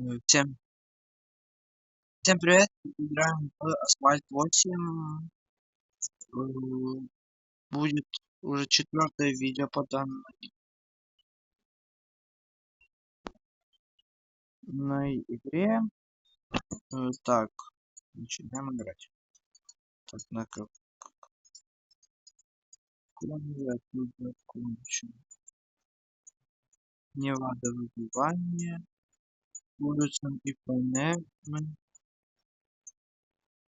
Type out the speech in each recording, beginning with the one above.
Всем привет! Играем в Асфальт 8. Э, Будет уже четвертое видео по данной игре. Так, начинаем играть. Так, на каком закончим? Невада выбивание. Улицам и панель.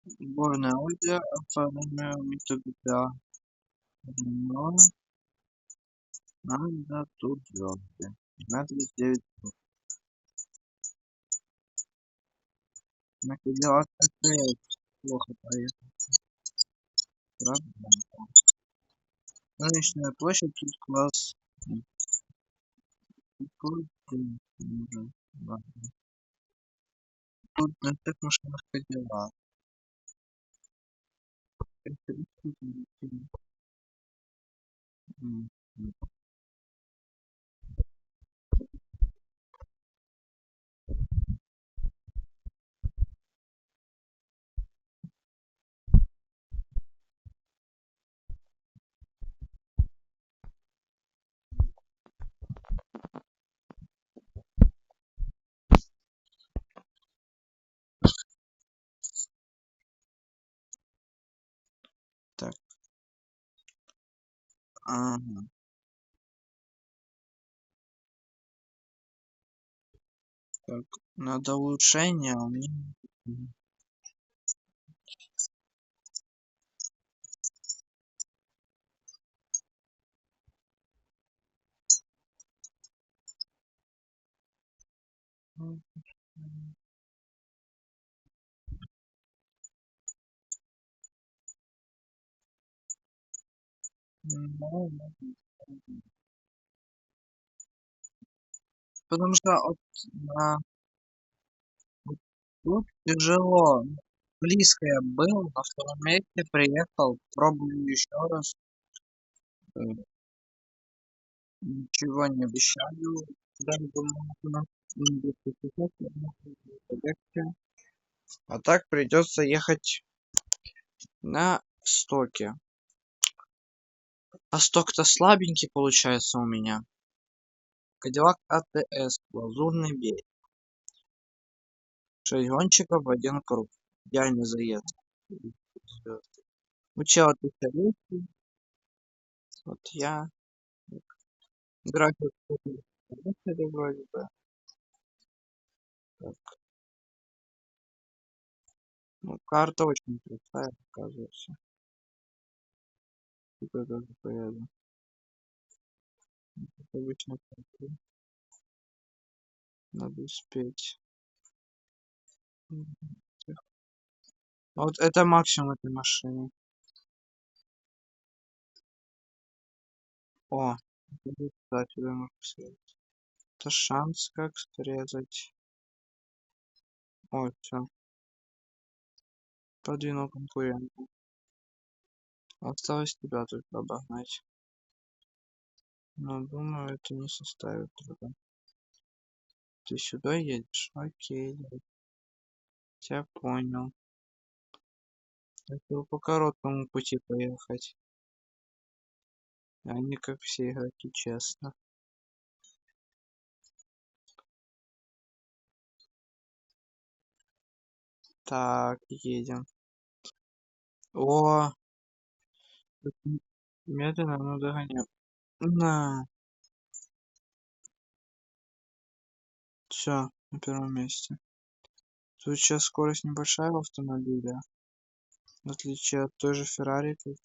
Сборная Ольга оформляем туда. Но надо тут звезды. Надо 9. На дела плохо поехал. Правда? Рыночная площадь тут класс. Тут на всех машинах дела. Так, ага. Так, надо улучшение, а у меня потому что вот тут тяжело. Близко я был, на втором месте приехал, пробую еще раз. Э, Ничего не обещаю. Даже думаю, а так придется ехать на стоке. А сток-то слабенький получается у меня. Кадиллак АТС, лазурный берег. 6 гонщиков, 1 круг. Идеальный заезд. Учил 1200. Вот я. График вроде бы. Так. Ну, карта очень простая, оказывается. Типа даже поеду. Как обычно, надо успеть. Вот это максимум этой машины. О, да, тебя можно срезать. Это шанс как срезать. О, все. Подвинул конкурента. Осталось тебя только обогнать. Но думаю, это не составит труда. Ты сюда едешь? Окей, я понял. Хотел по короткому пути поехать. А не как все игроки, честно. Так, едем. О, медленно, но догоняем. На, все, на первом месте. Тут сейчас скорость небольшая в автомобиле. В отличие от той же Феррари, как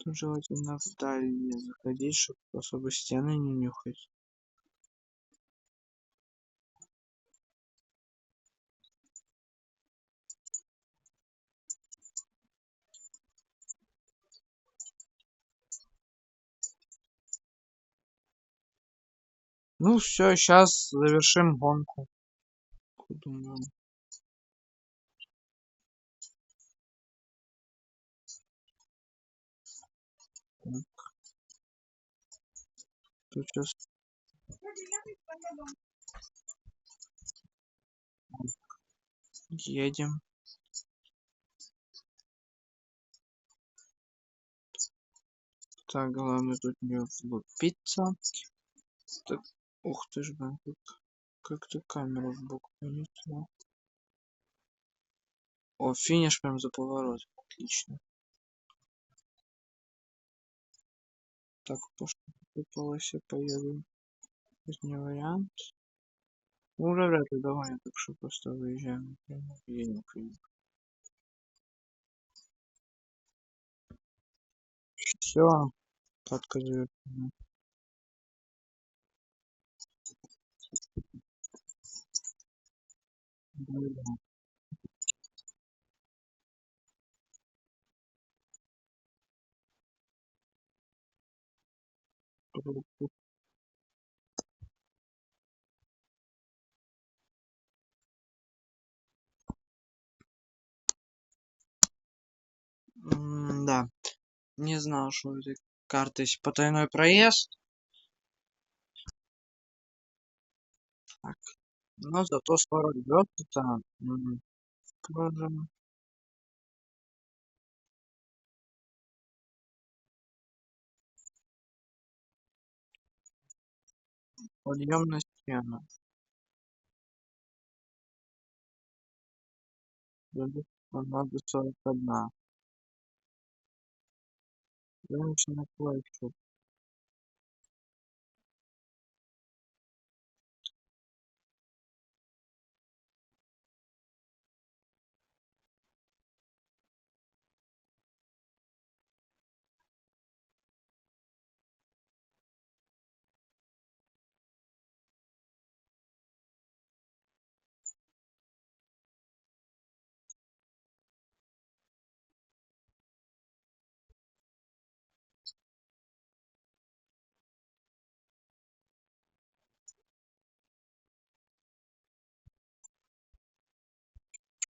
тут желательно вдаль не заходить, чтобы особо стены не нюхать. Ну все, сейчас завершим гонку. Думаю. Тут сейчас едем. Так, главное тут не влупиться. Так, ух ты ж, блин, как ты камеру в бок понесла. О, финиш прям за поворот. Отлично. Так, по полосе поеду. Это не вариант. Уже вряд ли догонят, так что просто выезжаем. Едем. Все, подказываю. Да, не знал, что у этой карты есть потайной проезд. Так, но зато скоро идет это. Тоже подъемная стена. Надо 41. Женщина плачет.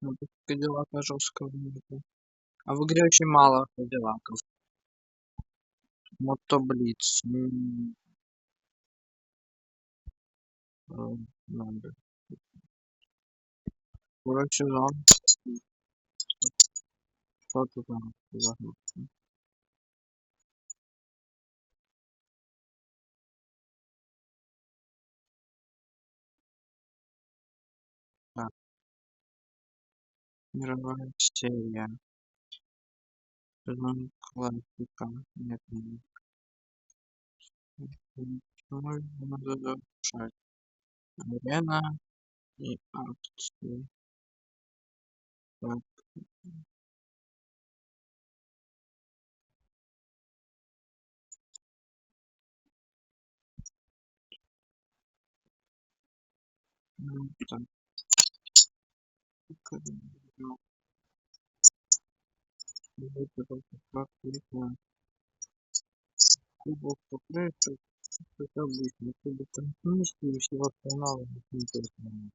Ну, тут Кадиллака жесткого нету. А в игре очень мало Кадиллаков. Мотоблиц. Надо. Второй сезон. Что тут там? Так, мировая серия. Сезон классика. Нет, нет. Надо завершать. Арена и акции. Так, так, ну, давайте только практика. Кубок покрытия. Это обычно. Кубок континенции и всего остального не интересно.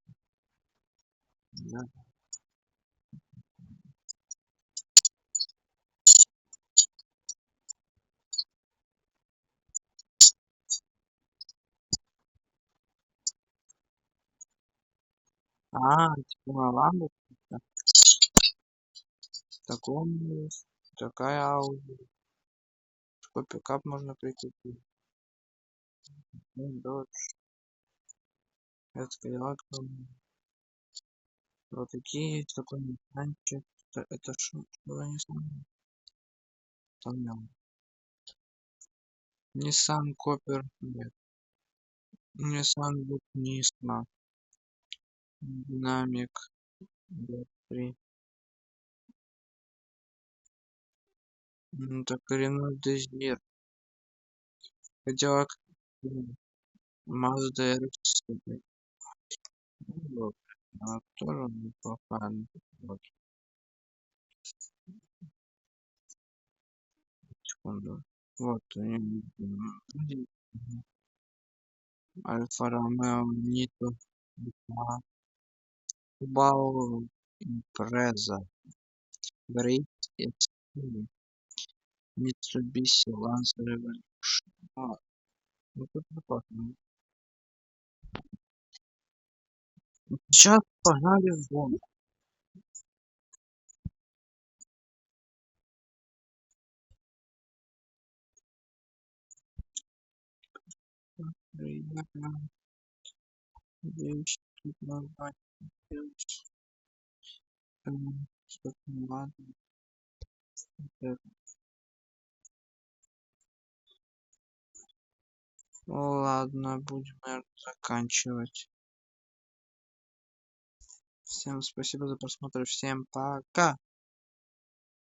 Да. Типа на ламбу. Таком есть. Такая ауди. Такой пикап можно прикупить. Дочь. Это Cadillac. Вот такие есть. Такой механчик. Это что? Что за Nissan? Там Nissan Cooper. Нет. Nissan Juke Nismo. Динамик. D3. Так Renault Desire. Cadillac. Mazda RX. Вот. Тоже неплохая. Вот, секунду. Вот. Альфа Ромео Нито. Subaru Impreza. Great ST. Mitsubishi Lancer Evolution. Ну, тут опасно. Сейчас погнали в гонку. Приятно. Вещи тут назвать. Что-то ладно. Ладно, будем, наверное, заканчивать. Всем спасибо за просмотр. Всем пока.